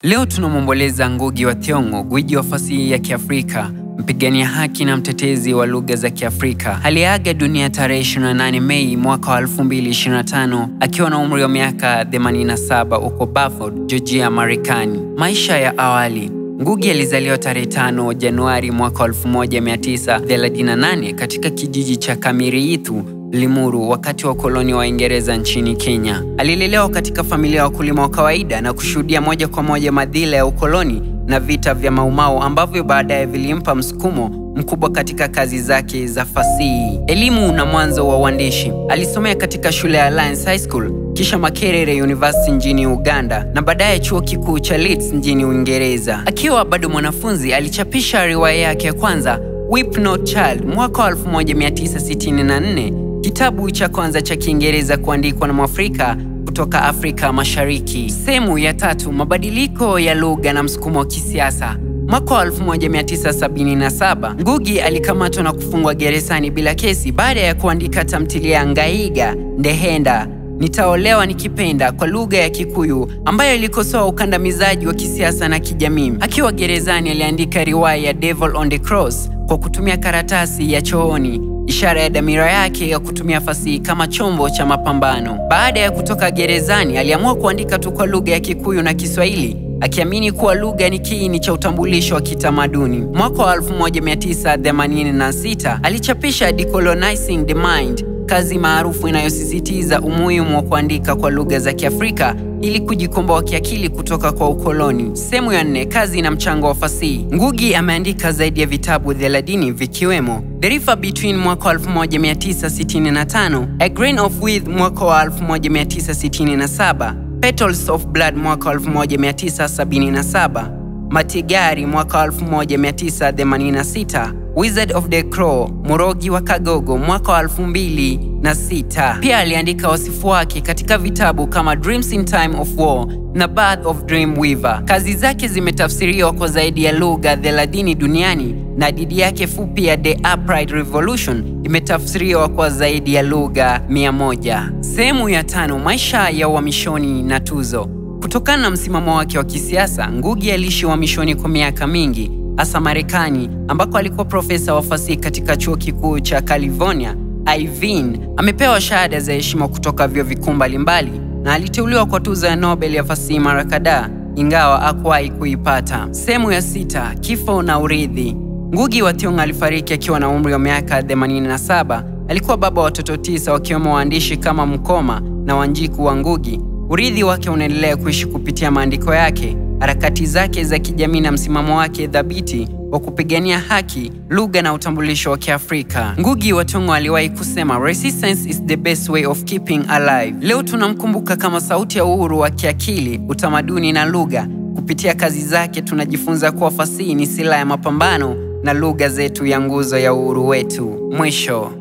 Leo tunamwomboleza Ngugi wa Thiong'o, gwiji wa fasihi ya Kiafrika, mpigania haki na mtetezi wa lugha za Kiafrika. Aliaga dunia tarehe 28 Mei mwaka wa 2025 akiwa na umri wa miaka 87 huko Beaufort, Georgia, Marekani. Maisha ya awali. Ngugi alizaliwa tarehe 5 Januari mwaka 1938 katika kijiji cha Kamiriithu, Limuru, wakati wa koloni wa Uingereza nchini Kenya. Alilelewa katika familia ya wakulima wa kawaida na kushuhudia moja kwa moja madhila ya ukoloni na vita vya Mau Mau ambavyo baadaye vilimpa msukumo mkubwa katika kazi zake za fasihi. Elimu na mwanzo wa uandishi. Alisomea katika shule ya Alliance High School, kisha Makerere University nchini Uganda na baadaye chuo kikuu cha Leeds nchini Uingereza. Akiwa bado mwanafunzi, alichapisha riwaya yake ya kwanza, Weep Not Child, mwaka wa 1964, kitabu cha kwanza cha Kiingereza kuandikwa na Mwafrika kutoka Afrika Mashariki. Sehemu ya 3, mabadiliko ya lugha na msukumo wa kisiasa. Mwaka wa 1977, Ngugi alikamatwa na kufungwa gerezani bila kesi baada ya kuandika tamthilia Ngaiga Ndehenda Nitaolewa Nikipenda kwa lugha ya Kikuyu, ambayo ilikosoa ukandamizaji wa kisiasa na kijamii. Akiwa gerezani, aliandika riwaya ya Devil on the Cross kwa kutumia karatasi ya chooni, ishara ya dhamira yake ya kutumia fasihi kama chombo cha mapambano. Baada ya kutoka gerezani, aliamua kuandika tu kwa lugha ya Kikuyu na Kiswahili, akiamini kuwa lugha ni kiini cha utambulisho wa kitamaduni. Mwaka wa 1986, alichapisha Decolonizing the Mind, kazi maarufu inayosisitiza umuhimu wa kuandika kwa lugha za Kiafrika ili kujikomboa kiakili kutoka kwa ukoloni. Sehemu ya 4, kazi na mchango wa fasihi. Ngugi ameandika zaidi ya vitabu 30 vikiwemo The River Between mwaka wa 1965, A Grain of Wheat mwaka wa 1967, Petals of Blood mwaka wa 1977, Matigari mwaka wa 1986, Wizard of the Crow, Murogi wa Kagogo mwaka wa 2006. Pia aliandika wasifu wake katika vitabu kama Dreams in Time of War na Birth of Dreamweaver. Kazi zake zimetafsiriwa kwa zaidi ya lugha 30 duniani na hadithi yake fupi ya The Upright Revolution imetafsiriwa kwa zaidi ya lugha 100. Sehemu ya 5, maisha ya uhamishoni na tuzo. Kutokana na msimamo wake wa kisiasa, Ngugi aliishi uhamishoni kwa miaka mingi, hasa Marekani, ambako alikuwa profesa wa fasihi katika chuo kikuu cha California, Irvine. Amepewa shahada za heshima kutoka vyuo vikuu mbalimbali na aliteuliwa kwa tuzo ya Nobel ya fasihi mara kadhaa, ingawa hakuwahi kuipata. Sehemu ya 6, kifo na urithi. Ngugi wa Thiong'o alifariki akiwa na umri wa miaka 87. Alikuwa baba wa watoto 9 wakiwemo waandishi kama Mkoma na Wanjiku wa Ngugi. Urithi wake unaendelea kuishi kupitia maandiko yake, harakati zake za kijamii na msimamo wake thabiti wa kupigania haki, lugha na utambulisho wa Kiafrika. Ngugi wa Thiong'o aliwahi kusema, "Resistance is the best way of keeping alive." Leo tunamkumbuka kama sauti ya uhuru wa kiakili, utamaduni na lugha. Kupitia kazi zake tunajifunza kuwa fasihi ni silaha ya mapambano na lugha zetu ya nguzo ya uhuru wetu. Mwisho.